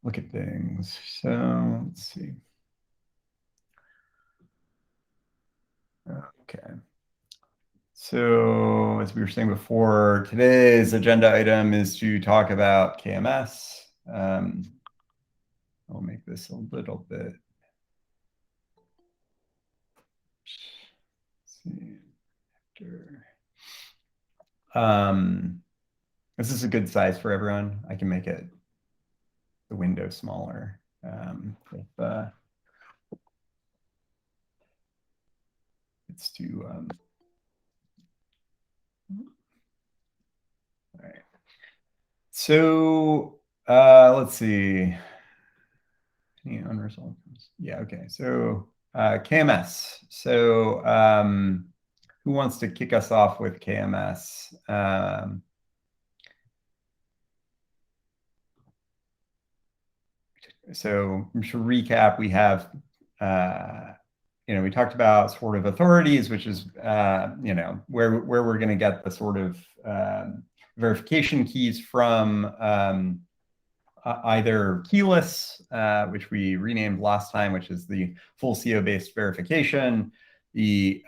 look at things. So let's see. Okay. So as we were saying before, today's agenda item is to talk about KMS. I'll make this a little bit. Let's see. This is a good size for everyone. I can make it the window smaller. It's too. All right. So let's see. Any unresolved? Yeah. Okay. So KMS. So who wants to kick us off with KMS? So to recap, we have, we talked about sort of authorities, which is, where we're going to get the sort of verification keys from, either keyless, which we renamed last time, which is the full CO-based verification, the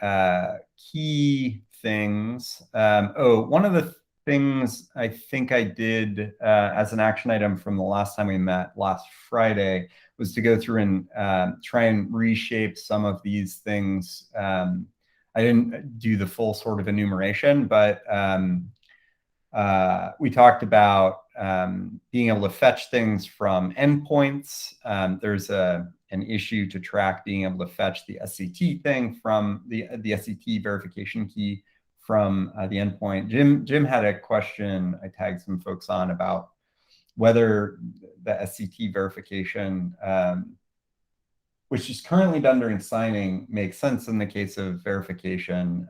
key things. One of the things I think I did as an action item from the last time we met last Friday was to go through and try and reshape some of these things. I didn't do the full sort of enumeration, but we talked about being able to fetch things from endpoints. There's an issue to track being able to fetch the SCT thing from the SCT verification key from the endpoint. Jim had a question I tagged some folks on about whether the SCT verification, which is currently done during signing, makes sense in the case of verification.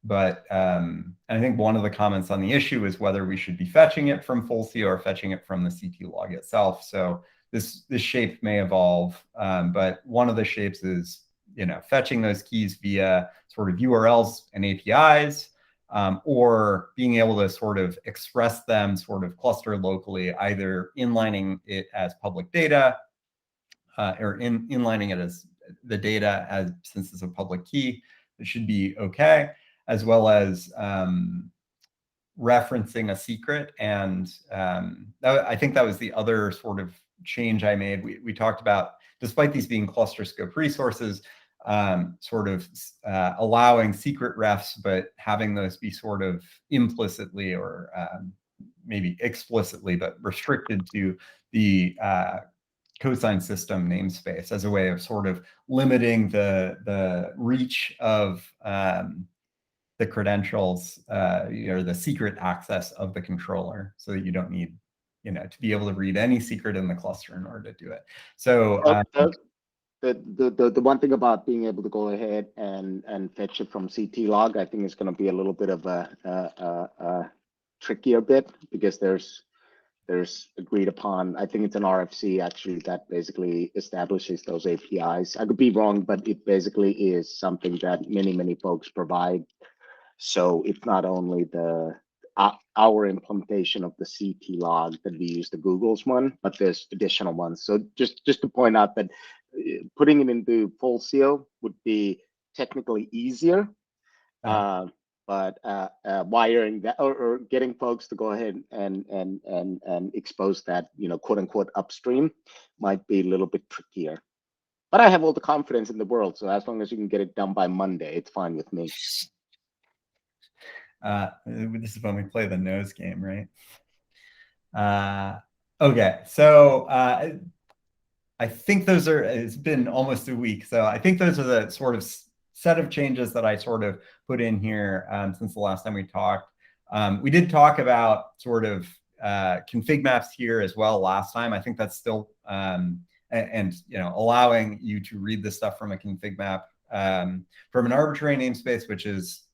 But I think one of the comments on the issue is whether we should be fetching it from full CO or fetching it from the CT log itself. So this shape may evolve, but one of the shapes is fetching those keys via sort of URLs and APIs, or being able to sort of express them sort of cluster locally, either inlining it as public data or inlining it as the data as since it's a public key. It should be okay, as well as referencing a secret. And I think that was the other sort of change I made. We talked about, despite these being cluster scope resources, sort of allowing secret refs, but having those be sort of implicitly or maybe explicitly, but restricted to the cosigned system namespace as a way of sort of limiting the reach of the credentials or the secret access of the controller, so that you don't need to be able to read any secret in the cluster in order to do it. So the one thing about being able to go ahead and fetch it from CT log, I think is going to be a little bit of a trickier bit, because there's agreed upon, I think it's an RFC actually that basically establishes those APIs. I could be wrong, but it basically is something that many folks provide. So it's not only our implementation of the CT log that we use, the Google's one, but there's additional ones. So just to point out that putting it into full CO would be technically easier, but wiring that or getting folks to go ahead and expose that, quote unquote upstream, might be a little bit trickier. But I have all the confidence in the world, so as long as you can get it done by Monday, it's fine with me. This is when we play the nose game, right? Okay, so I think those are, it's been almost a week, so I think those are the sort of set of changes that I sort of put in here since the last time we talked. We did talk about sort of config maps here as well last time. I think that's still, and allowing you to read this stuff from a config map from an arbitrary namespace, which is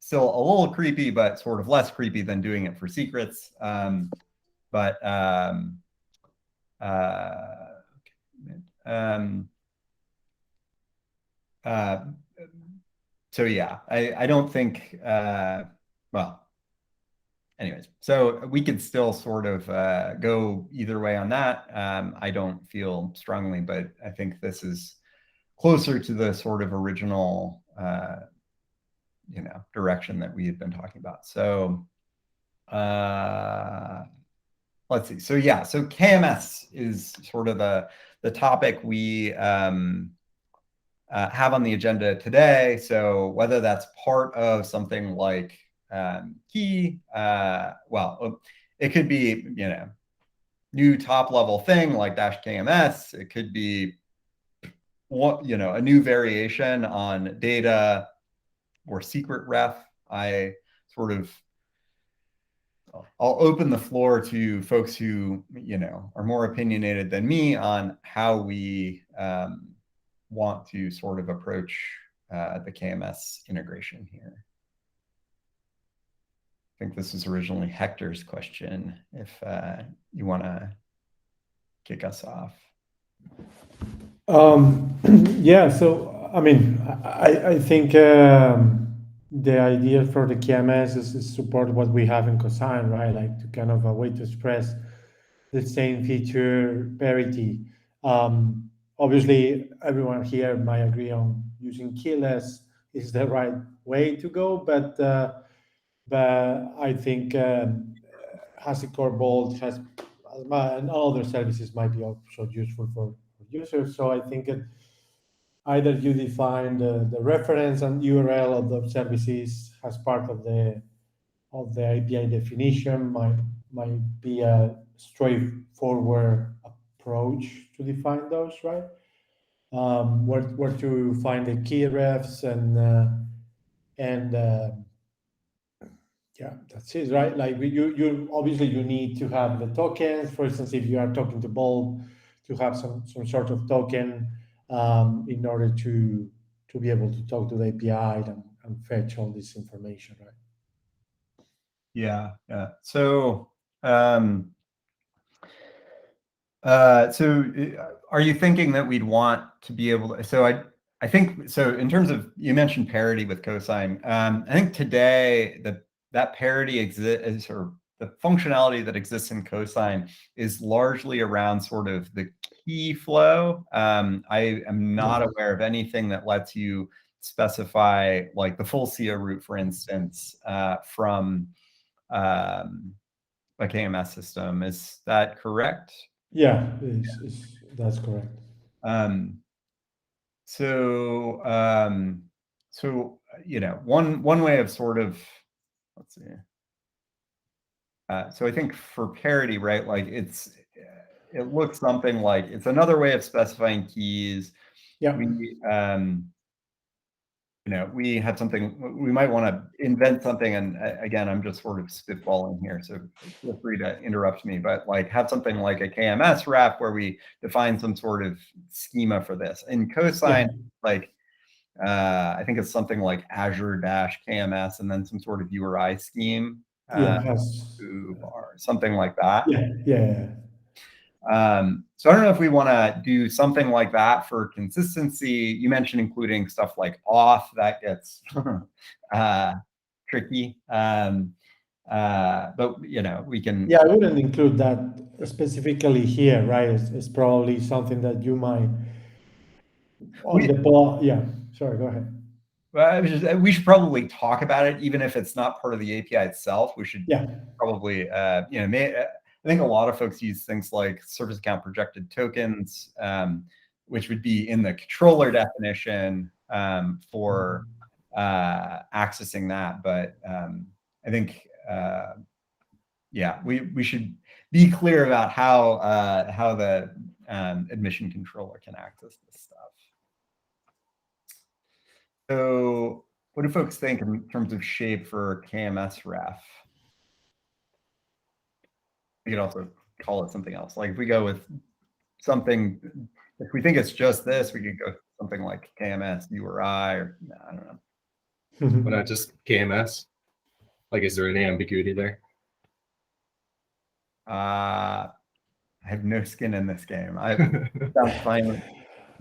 still a little creepy, but sort of less creepy than doing it for secrets. So yeah, I don't think, well, anyways, so we could still sort of go either way on that. I don't feel strongly, but I think this is closer to the sort of original, direction that we had been talking about. So let's see. So yeah, so KMS is sort of the topic we have on the agenda today. So whether that's part of something like key, well, it could be, new top level thing like dash KMS. It could be what, a new variation on data or secret ref. I sort of I'll open the floor to folks who, are more opinionated than me on how we want to sort of approach the KMS integration here. I think this is originally Hector's question, if you want to kick us off. Yeah, so I mean, I think the idea for the KMS is support what we have in cosine, right? Like to kind of a way to express the same feature parity. Obviously, everyone here might agree on using keyless is the right way to go, but I think HashiCorp Vault has and other services might be also useful for users. So I think either you define the reference and URL of the services as part of the API definition might be a straightforward approach to define those, right? Where to find the key refs and yeah, that's it, right? Like you obviously you need to have the tokens. For instance, if you are talking to Bulb, to have some sort of token in order to be able to talk to the API and fetch all this information, right? Yeah. So are you thinking that we'd want to be able to, so I think, so in terms of, you mentioned parity with cosine. I think today that parity exists, or the functionality that exists in cosine is largely around sort of the key flow. I am not aware of anything that lets you specify like the full CO root, for instance, from a KMS system. Is that correct? Yeah, that's correct. One way of sort of, let's see. So I think for parity, right, like it looks something like, it's another way of specifying keys. Yeah. We have something, we might want to invent something, and again, I'm just sort of spitballing here, so feel free to interrupt me, but like have something like a KMS ref where we define some sort of schema for this. In cosine, like I think it's something like Azure dash KMS and then some sort of URI scheme. Something like that. Yeah. So I don't know if we want to do something like that for consistency. You mentioned including stuff like auth. That gets tricky. But we can. Yeah, I wouldn't include that specifically here, right? It's probably something that you might Yeah, sorry, go ahead. We should probably talk about it, even if it's not part of the API itself. We should probably, I think a lot of folks use things like service account projected tokens, which would be in the controller definition for accessing that. But I think, we should be clear about how the admission controller can access this stuff. So what do folks think in terms of shape for KMS ref? We could also call it something else. Like if we go with something, if we think it's just this, we could go something like KMS URI, or I don't know. Why not just KMS? Like, is there any ambiguity there? I have no skin in this game. Sounds fine.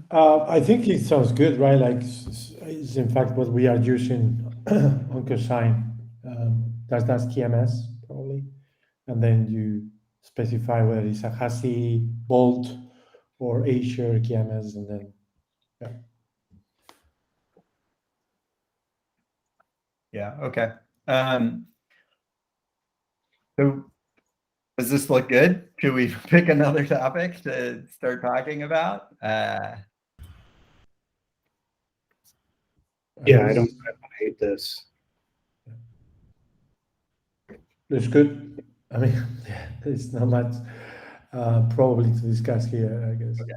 I think it sounds good, right? Like, it's in fact what we are using on cosine. That's KMS, probably. and then you specify whether it's a HASI, Bolt, or A-share KMS, and then Yeah. Okay. So does this look good? Should we pick another topic to start talking about? Yeah, I don't hate this. It's good. I mean, there's not much probably to discuss here, I guess. Okay.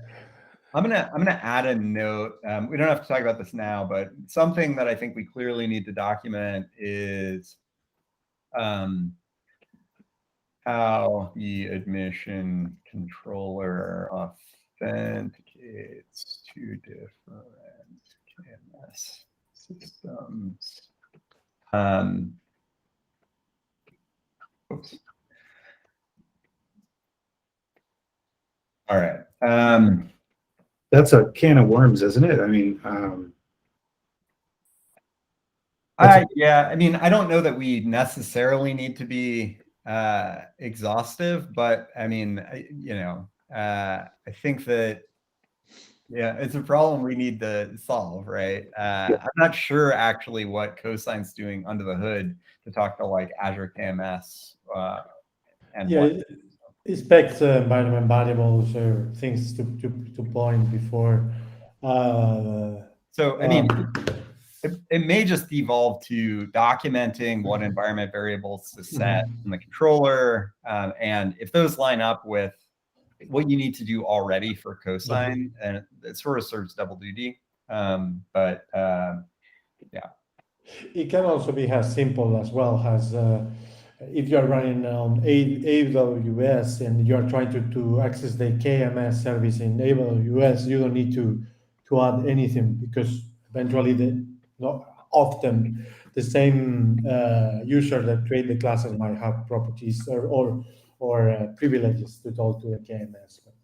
I'm gonna add a note. We don't have to talk about this now, but something that I think we clearly need to document is how the admission controller authenticates two different KMS systems. Oops. All right. That's a can of worms, isn't it? I mean, yeah, I mean, I don't know that we necessarily need to be exhaustive, but I mean, I think that, yeah, it's a problem we need to solve, right? I'm not sure actually what cosigned's doing under the hood to talk to like Azure KMS and Yeah, what. expect environment variables or things to point before. So, I mean, it may just evolve to documenting what environment variables to set in the controller. And if those line up with what you need to do already for cosigned, and it sort of serves double duty. Yeah. It can also be as simple as well as if you're running on AWS and you're trying to access the KMS service in AWS, you don't need to add anything because eventually often the same user that create the classes might have properties or privileges to talk to the KMS. But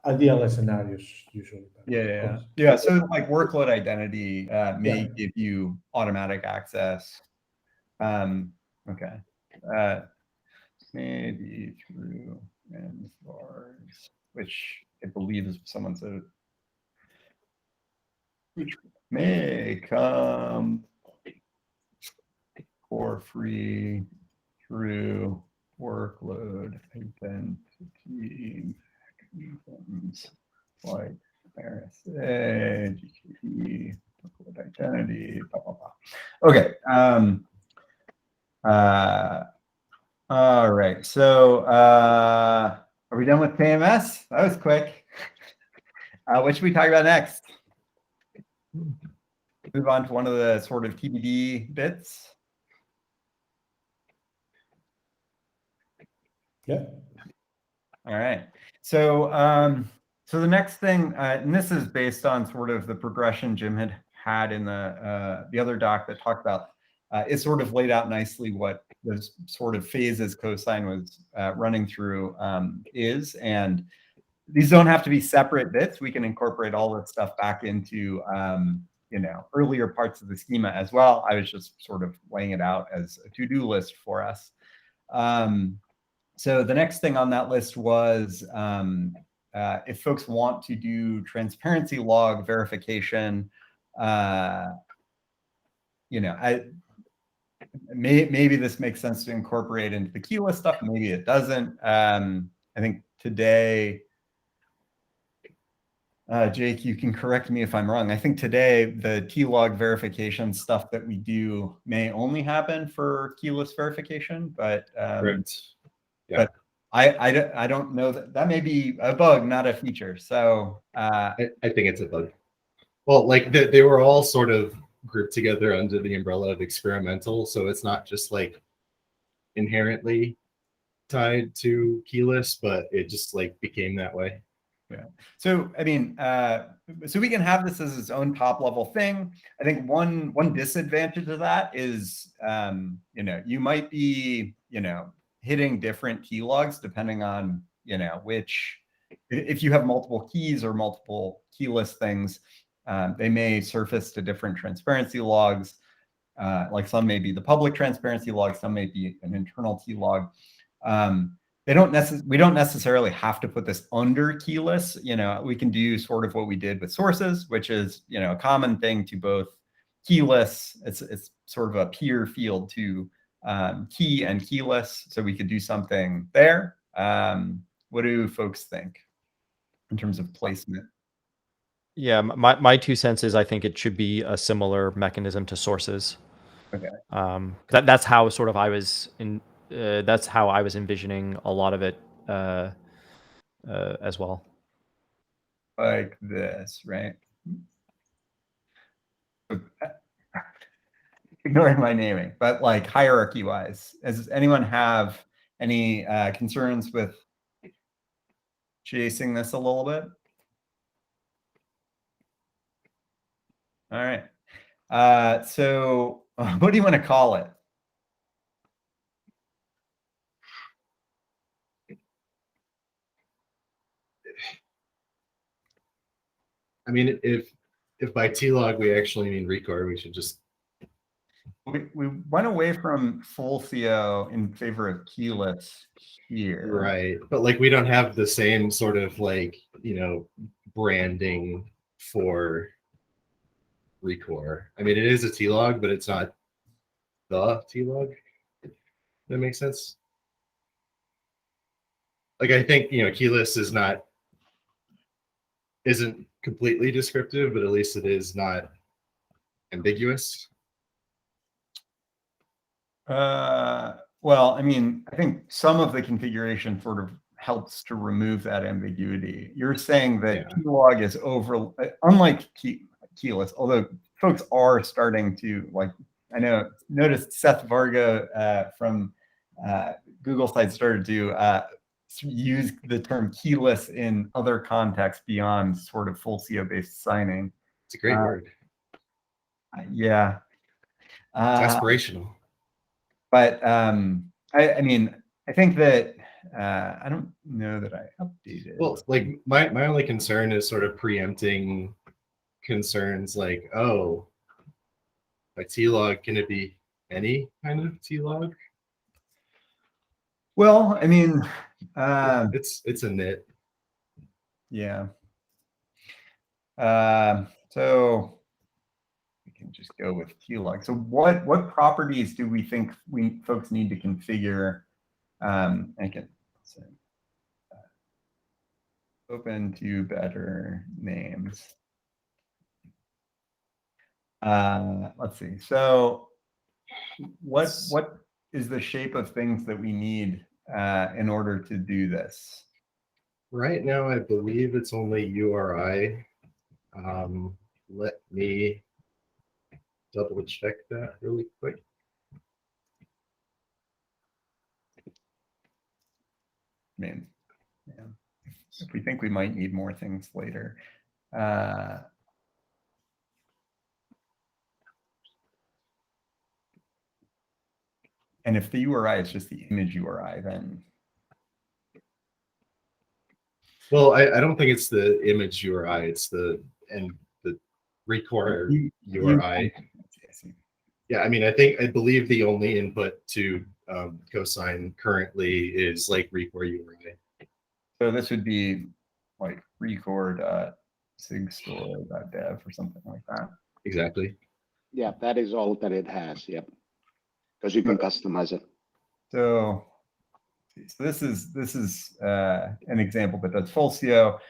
ideal scenarios usually. Yeah. So like workload identity may give you automatic access. Okay. Maybe through bars, which I believe is someone said, which may come for free through workload identity mechanisms like RSA, GKE, workload identity, blah, blah, blah. Okay. All right. So are we done with KMS? That was quick. What should we talk about next? Move on to one of the sort of TBD bits. Yeah. All right. So so the next thing, and this is based on sort of the progression Jim had in the other doc that talked about, it sort of laid out nicely what those sort of phases cosigned was running through is, and these don't have to be separate bits. We can incorporate all that stuff back into earlier parts of the schema as well. I was just sort of laying it out as a to-do list for us. So the next thing on that list was if folks want to do transparency log verification, maybe this makes sense to incorporate into the keyless stuff. Maybe it doesn't. I think today, Jake, you can correct me if I'm wrong. I think today the T-log verification stuff that we do may only happen for keyless verification, but Yeah. But I don't know that may be a bug, not a feature. So I think it's a bug. Well, like they were all sort of grouped together under the umbrella of experimental, so it's not just like inherently tied to keyless, but it just like became that way. Yeah. So I mean, so we can have this as its own top level thing. I think one disadvantage of that is, you might be, hitting different key logs depending on, which, if you have multiple keys or multiple keyless things, they may surface to different transparency logs. like some may be the public transparency log, some may be an internal T log. We don't necessarily have to put this under keyless. We can do sort of what we did with sources, which is, a common thing to both keyless. It's sort of a peer field to key and keyless. So we could do something there. What do folks think in terms of placement? Yeah, my 2 cents is I think it should be a similar mechanism to sources. Okay. That's how sort of I was that's how I was envisioning a lot of it as well. Like this, right? Ignoring my naming, but like hierarchy wise, does anyone have any concerns with chasing this a little bit? All right. So what do you want to call it? I mean, if by T-log we actually mean record, we should just. We went away from full CO in favor of keyless here. Right. But like we don't have the same sort of like, branding for recore. I mean, it is a T-log, but it's not the T-log. That makes sense. Like I think, keyless isn't completely descriptive, but at least it is not ambiguous. Well, I mean, I think some of the configuration sort of helps to remove that ambiguity. You're saying that keylog is unlike keyless, although folks are starting to noticed Seth Varga from Google side started to use the term keyless in other contexts beyond sort of full CO based signing. It's a great word. Yeah. It's aspirational. But I mean, I think that I don't know that I updated. Well, like my only concern is sort of preempting concerns like, oh, by T-log, can it be any kind of T-log? Well, I mean, it's a nit. Yeah. So we can just go with T-log. So what properties do we think folks need to configure? I can say, open to better names. Let's see. So what is the shape of things that we need in order to do this? Right now, I believe it's only URI. Let me double check that really quick. I mean, yeah. If we think we might need more things later. And if the URI is just the image URI, then. Well, I don't think it's the image URI. It's the record URI. Yeah, I mean, I believe the only input to cosine currently is like record URI. So this would be like record.sigstore.dev or something like that. Exactly. Yeah, that is all that it has. Yep. Because you can customize it. So this is an example that does full CO.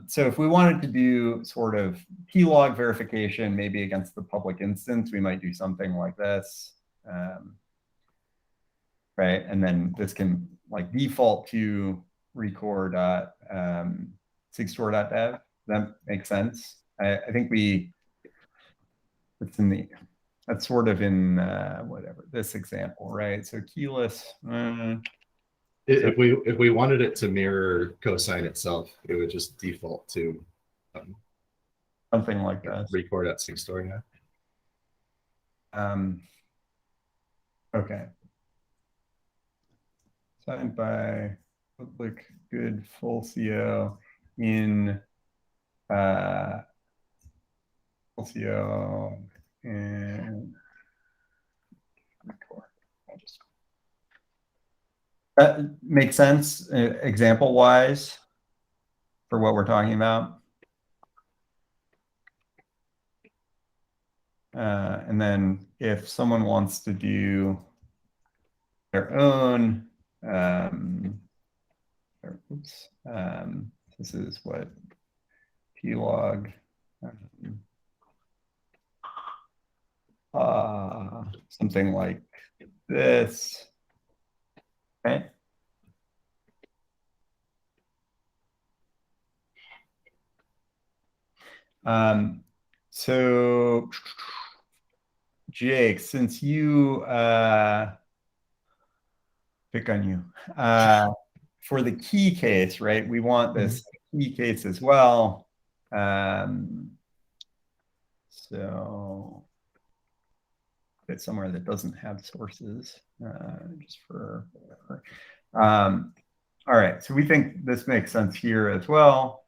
So if we wanted to do sort of T-log verification, maybe against the public instance, we might do something like this, right? And then this can like default to record.sigstore.dev. That makes sense. I think that's sort of in whatever this example, right? So keyless. If we wanted it to mirror cosine itself, it would just default to something like that. Record at Sigstore, yeah. Okay. Signed by public good full CO in full CO and That makes sense, example wise, for what we're talking about. And then if someone wants to do their own, this is what plog, something like this. Okay. So Jake, since you pick on you for the key case, right? We want this key case as well. So it's somewhere that doesn't have sources, just for whatever. All right, so we think this makes sense here as well.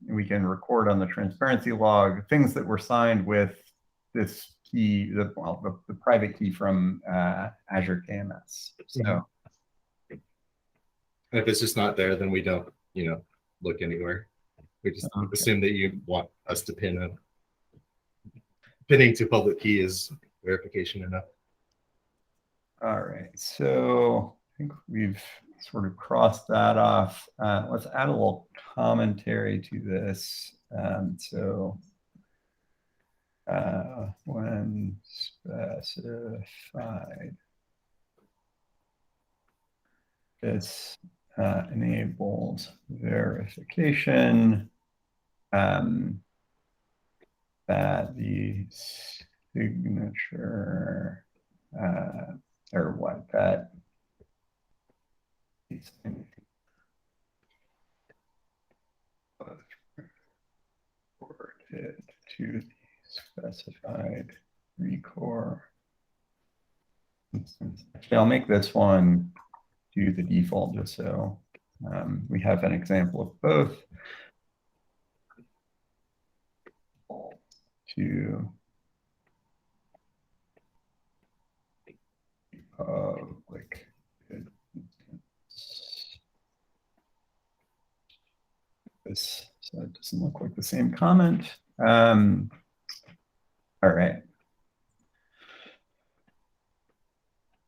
We can record on the transparency log things that were signed with this key, the private key from Azure KMS. So if it's just not there, then we don't, look anywhere. We just assume that you want us to pinning to public key is verification enough. All right, so I think we've sort of crossed that off. Let's add a little commentary to this. So when specified, this enables verification that the signature or what that forwarded to the specified recore instance. Actually, I'll make this one do the default just so we have an example of both. To public this, so it doesn't look like the same comment. All right.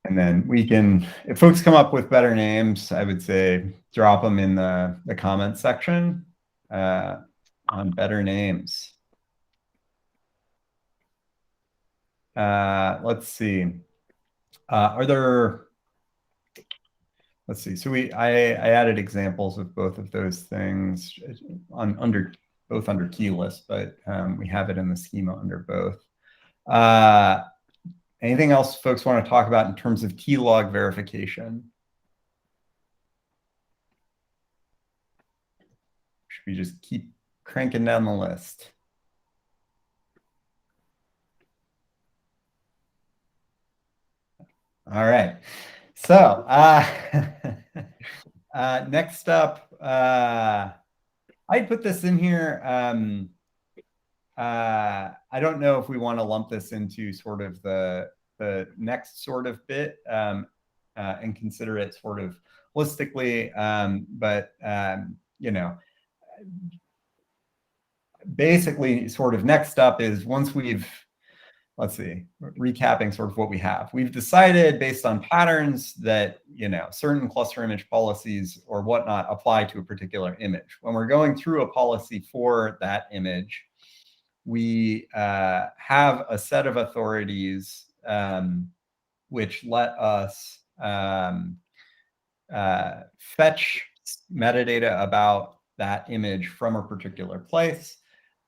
And then we can, if folks come up with better names, I would say drop them in the comment section on better names. Let's see. Are there, let's see. So I added examples of both of those things both under key list, but we have it in the schema under both. Anything else folks want to talk about in terms of key log verification? Should we just keep cranking down the list? All right. So next up, I put this in here. I don't know if we want to lump this into sort of the next sort of bit and consider it sort of holistically, but basically sort of next up is once we've, let's see, recapping sort of what we have. We've decided based on patterns that, certain cluster image policies or whatnot apply to a particular image. When we're going through a policy for that image, we have a set of authorities which let us fetch metadata about that image from a particular place.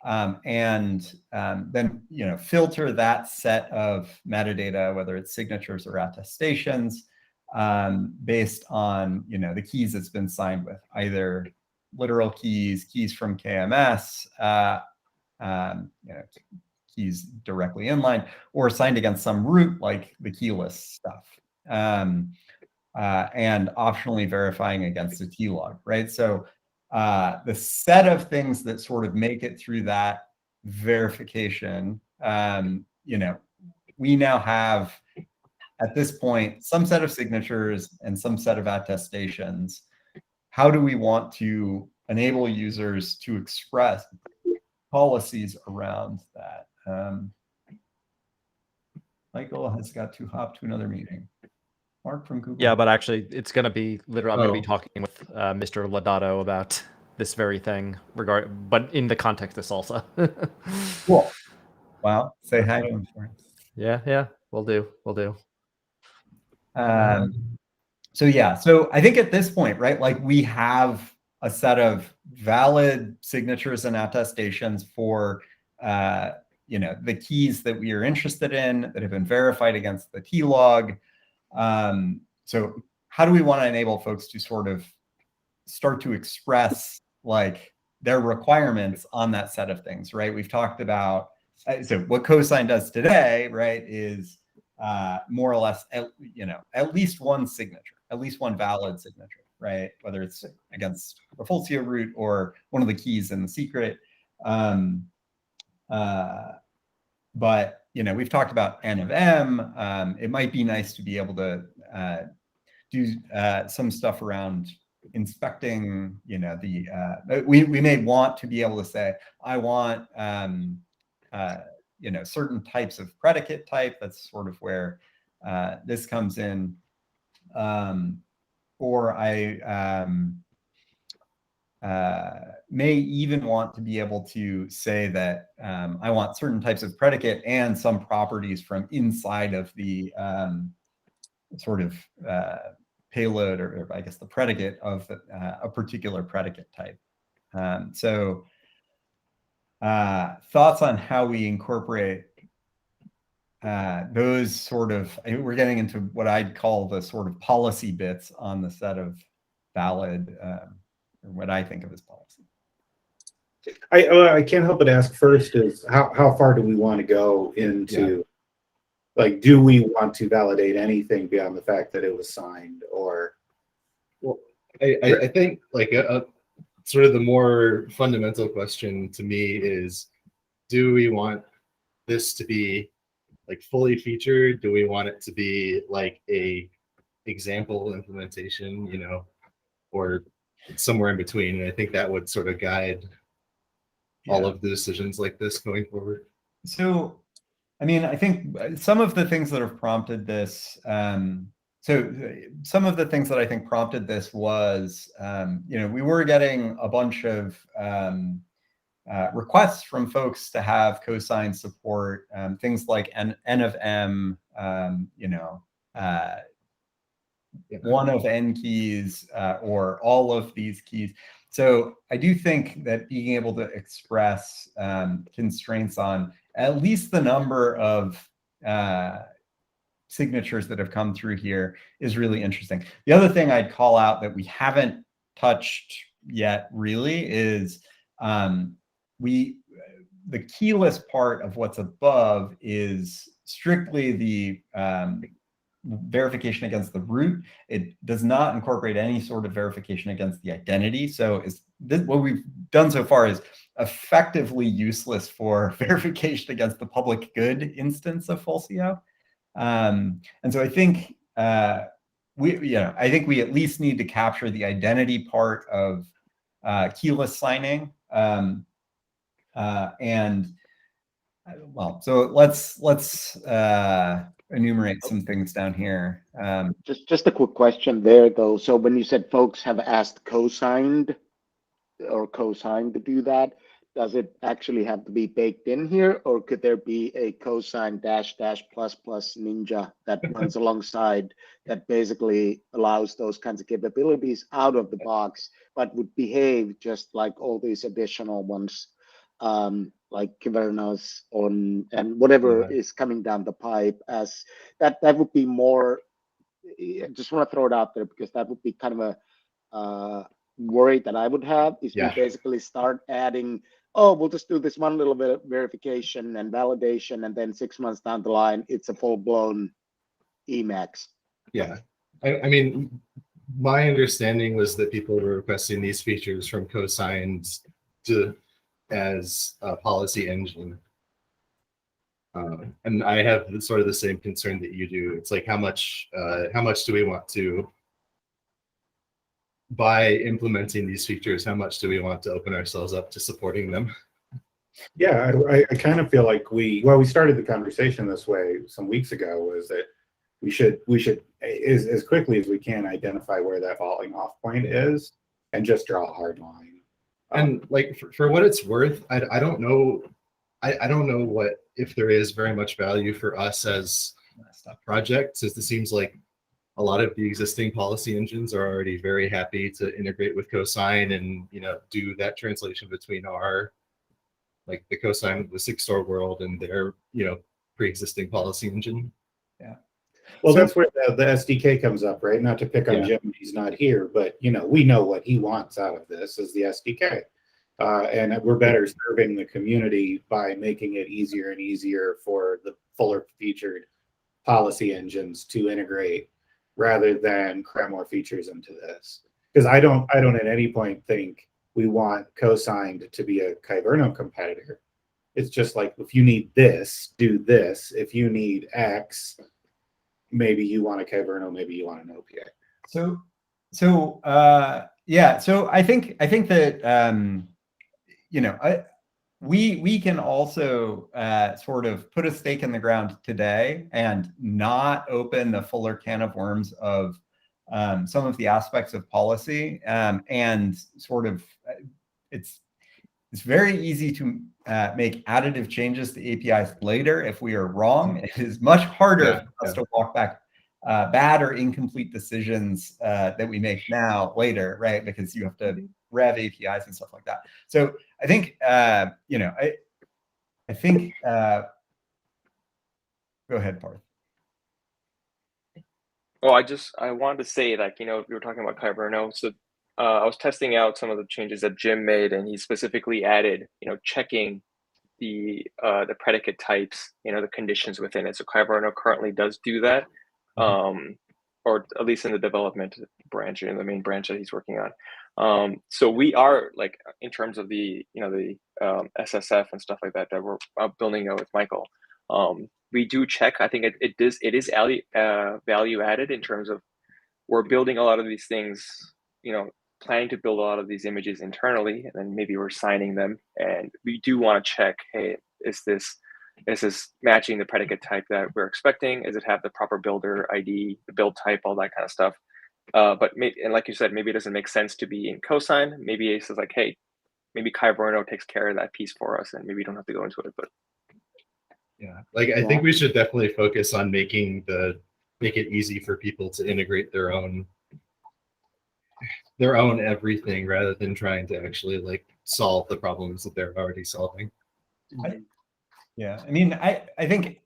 And then filter that set of metadata, whether it's signatures or attestations, based on the keys it's been signed with, either literal keys from KMS, keys directly inline, or signed against some root like the key list stuff, and optionally verifying against a T-log, right? So the set of things that sort of make it through that verification, we now have at this point some set of signatures and some set of attestations. How do we want to enable users to express policies around that? Michael has got to hop to another meeting. Mark from Google. Yeah, but actually, it's going to be literally. I'm going to be Oh. talking with Mr. Lodato about this very thing, but in the context of salsa. Cool. Wow. Say hi to him for us. Yeah, we'll do. So yeah, so I think at this point, right, like we have a set of valid signatures and attestations for, the keys that we are interested in that have been verified against the T-log. So how do we want to enable folks to sort of start to express like their requirements on that set of things, right? We've talked about, so what cosigned does today, right, is more or less, at least one signature, at least one valid signature, right? Whether it's against a Fulcio root or one of the keys in the secret. But we've talked about N of M. It might be nice to be able to do some stuff around inspecting, we may want to be able to say, I want, certain types of predicate type. That's sort of where this comes in. Or I may even want to be able to say that I want certain types of predicate and some properties from inside of the sort of payload, or I guess the predicate of a particular predicate type. So thoughts on how we incorporate those sort of, we're getting into what I'd call the sort of policy bits on the set of valid, or what I think of as policy. I can't help but ask first is how far do we want to go into, like, do we want to validate anything beyond the fact that it was signed, or? Well, I think like a sort of the more fundamental question to me is, do we want this to be like fully featured? Do we want it to be like a example implementation, or somewhere in between? And I think that would sort of guide all of the decisions like this going forward. So, I mean, I think some of the things that have prompted this, some of the things that I think prompted this was, we were getting a bunch of requests from folks to have cosigned support, things like N of M, one of N keys, or all of these keys. So I do think that being able to express constraints on at least the number of signatures that have come through here is really interesting. The other thing I'd call out that we haven't touched yet really is the keyless part of what's above is strictly the verification against the root. It does not incorporate any sort of verification against the identity. So what we've done so far is effectively useless for verification against the public good instance of Fulcio. And so I think I think we at least need to capture the identity part of keyless signing. So let's enumerate some things down here. Just a quick question there, though. So when you said folks have asked cosigned to do that, does it actually have to be baked in here, or could there be a cosigned -- ninja that runs alongside that basically allows those kinds of capabilities out of the box, but would behave just like all these additional ones, like Kubernetes and whatever is coming down the pipe? As that would be more. I just want to throw it out there because that would be kind of a worry that I would have, is we basically start adding, we'll just do this one little bit of verification and validation, and then 6 months down the line, it's a full-blown Emacs. Yeah. I mean, my understanding was that people were requesting these features from cosigned as a policy engine. And I have sort of the same concern that you do. It's like how much do we want to, by implementing these features, how much do we want to open ourselves up to supporting them? Yeah, I kind of feel like we started the conversation this way some weeks ago, was that we should as quickly as we can identify where that falling off point is and just draw a hard line. And like for what it's worth, I don't know. I don't know what if there is very much value for us as projects, as it seems like a lot of the existing policy engines are already very happy to integrate with cosign and do that translation between our, like the cosign, the Sigstore world, and their pre-existing policy engine. Yeah. Well, So- that's where the SDK comes up, right? Not to pick on Jim, he's not here, but we know what he wants out of this is the SDK. And we're better serving the community by making it easier and easier for the fuller featured policy engines to integrate, rather than cram more features into this. Because I don't at any point think we want cosigned to be a Kyverno competitor. It's just like, if you need this, do this. If you need X, maybe you want a Kyverno, maybe you want an OPA. So I think that we can also sort of put a stake in the ground today and not open the fuller can of worms of some of the aspects of policy, and sort of it's very easy to make additive changes to APIs later if we are wrong. It is much harder for us to walk back bad or incomplete decisions that we make now later, right? Because you have to rev APIs and stuff like that. So I think I think go ahead, Parth. Well, I wanted to say that, we were talking about Kyverno. So I was testing out some of the changes that Jim made, and he specifically added, checking the predicate types, the conditions within it. So Kyverno currently does do that, or at least in the development branch, in the main branch that he's working on. So we are, like, in terms of the SSF and stuff like that we're building out with Michael. We do check. I think it is value added in terms of we're building a lot of these things, planning to build a lot of these images internally, and then maybe we're signing them. And we do want to check, hey, is this matching the predicate type that we're expecting? Does it have the proper builder ID, the build type, all that kind of stuff? But and like you said, maybe it doesn't make sense to be in cosign. Maybe it's like, hey, maybe Kyverno takes care of that piece for us, and maybe you don't have to go into it. But yeah, like I think we should definitely focus on make it easy for people to integrate their own everything, rather than trying to actually like solve the problems that they're already solving. I mean, I think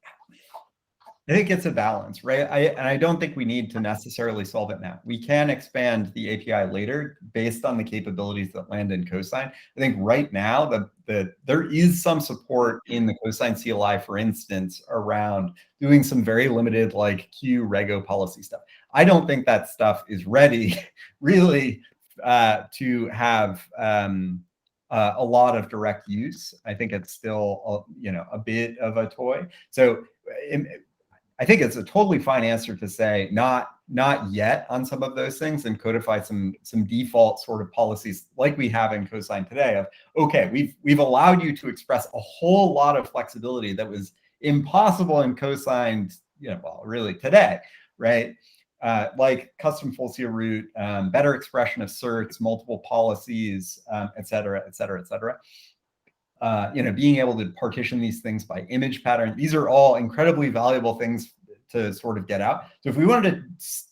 it's a balance, right? I don't think we need to necessarily solve it now. We can expand the API later based on the capabilities that land in cosign. I think right now there is some support in the cosign CLI, for instance, around doing some very limited like Q rego policy stuff. I don't think that stuff is ready really to have a lot of direct use. I think it's still a bit of a toy. So I think it's a totally fine answer to say not yet on some of those things, and codify some default sort of policies like we have in cosign today of, okay, we've allowed you to express a whole lot of flexibility that was impossible in cosigned, well, really today, right? Like custom full CR root, better expression of certs, multiple policies, et cetera, et cetera, et cetera. Being able to partition these things by image pattern. These are all incredibly valuable things to sort of get out. So if we wanted to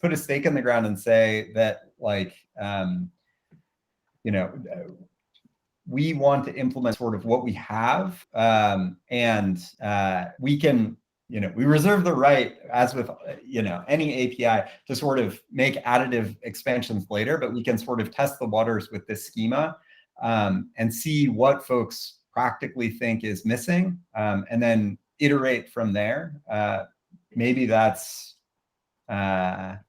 put a stake in the ground and say that, like, we want to implement sort of what we have, and we can, we reserve the right, as with, any API, to sort of make additive expansions later, but we can sort of test the waters with this schema, and see what folks practically think is missing, and then iterate from there. Maybe that's where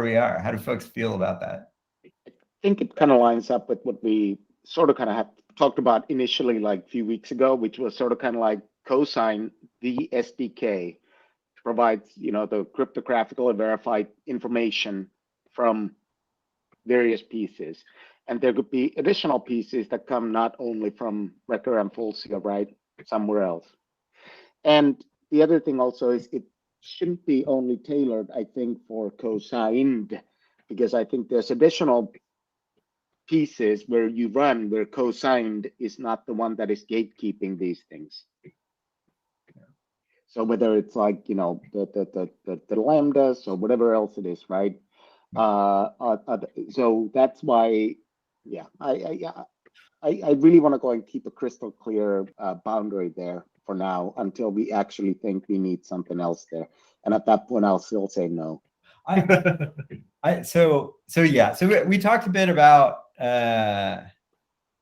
we are. How do folks feel about that? I think it kind of lines up with what we sort of kind of have talked about initially, like a few weeks ago, which was sort of kind of like cosigned the SDK provides, the cryptographical and verified information from various pieces. And there could be additional pieces that come not only from Record and Fulcia, right, somewhere else. And the other thing also is it shouldn't be only tailored, I think, for cosigned, because I think there's additional pieces where you run where cosigned is not the one that is gatekeeping these things. So whether it's like, the lambdas or whatever else it is, right? So that's why, yeah, I really want to go and keep a crystal clear boundary there for now until we actually think we need something else there. And at that point, I'll still say no. So we talked a bit about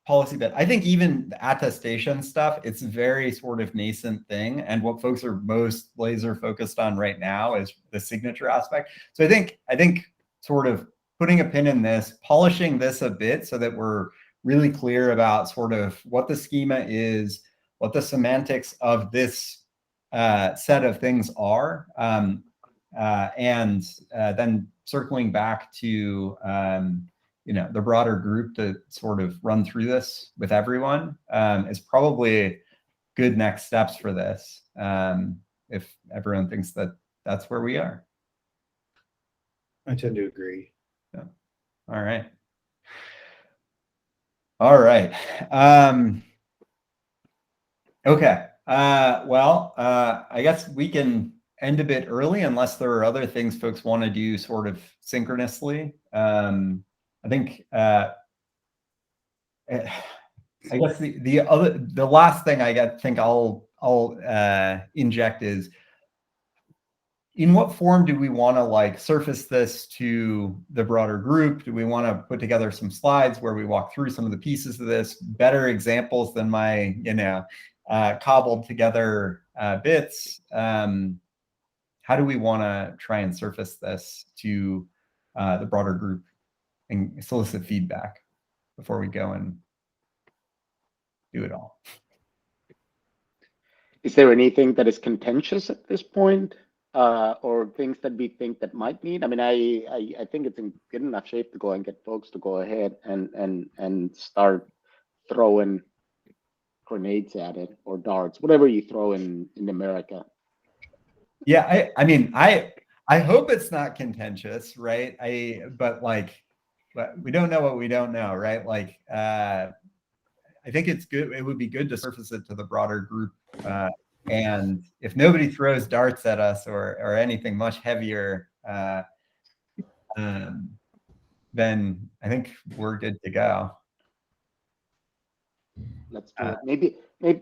policy, but I think even the attestation stuff, it's a very sort of nascent thing. And what folks are most laser focused on right now is the signature aspect. So I think sort of putting a pin in this, polishing this a bit so that we're really clear about sort of what the schema is, what the semantics of this set of things are, and then circling back to the broader group to sort of run through this with everyone is probably good next steps for this, if everyone thinks that that's where we are. I tend to agree. Yeah. All right. All right. Okay. Well, I guess we can end a bit early unless there are other things folks want to do sort of synchronously. I think I guess the last thing I'll inject is, in what form do we want to like surface this to the broader group? Do we want to put together some slides where we walk through some of the pieces of this, better examples than my cobbled together bits? How do we want to try and surface this to the broader group and solicit feedback before we go and do it all? Is there anything that is contentious at this point, or things that we think that might need? I mean, I think it's in good enough shape to go and get folks to go ahead and start throwing grenades at it, or darts, whatever you throw in America. Yeah, I mean, I hope it's not contentious, right? But we don't know what we don't know, right? Like, I think it's good. It would be good to surface it to the broader group. And if nobody throws darts at us or anything much heavier, then I think we're good to go. Let's do it.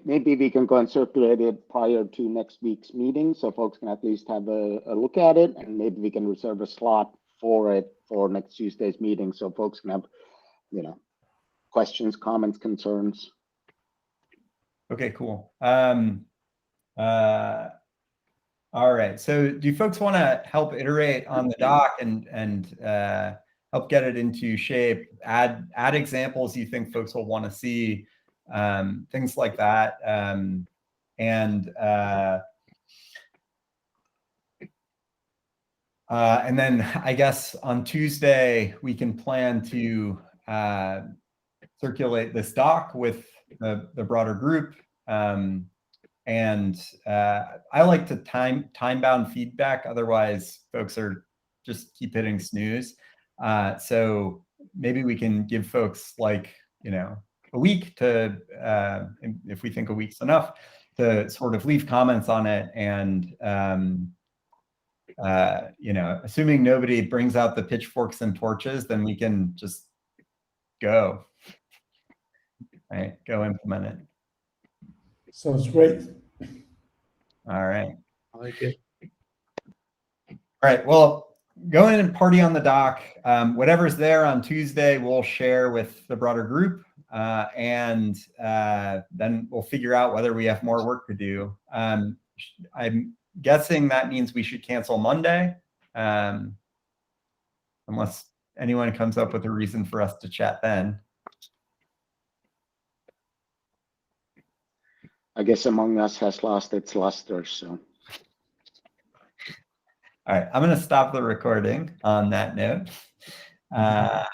Maybe we can go and circulate it prior to next week's meeting, so folks can at least have a look at it, and maybe we can reserve a slot for it for next Tuesday's meeting, so folks can have, questions, comments, concerns. Okay, cool. All right. So do folks want to help iterate on the doc and help get it into shape? Add examples you think folks will want to see, things like that. And then I guess on Tuesday we can plan to circulate this doc with the broader group. And I like to time-bound feedback. Otherwise, folks are just keep hitting snooze. So maybe we can give folks like, a week to, if we think a week's enough, to sort of leave comments on it. And, assuming nobody brings out the pitchforks and torches, then we can just go, right? Go implement it. Sounds great. All right. I like it. All right. Well, go in and party on the doc. Whatever's there on Tuesday, we'll share with the broader group. And then we'll figure out whether we have more work to do. I'm guessing that means we should cancel Monday, unless anyone comes up with a reason for us to chat then. I guess Among Us has lost its luster. So All right, I'm going to stop the recording on that note. And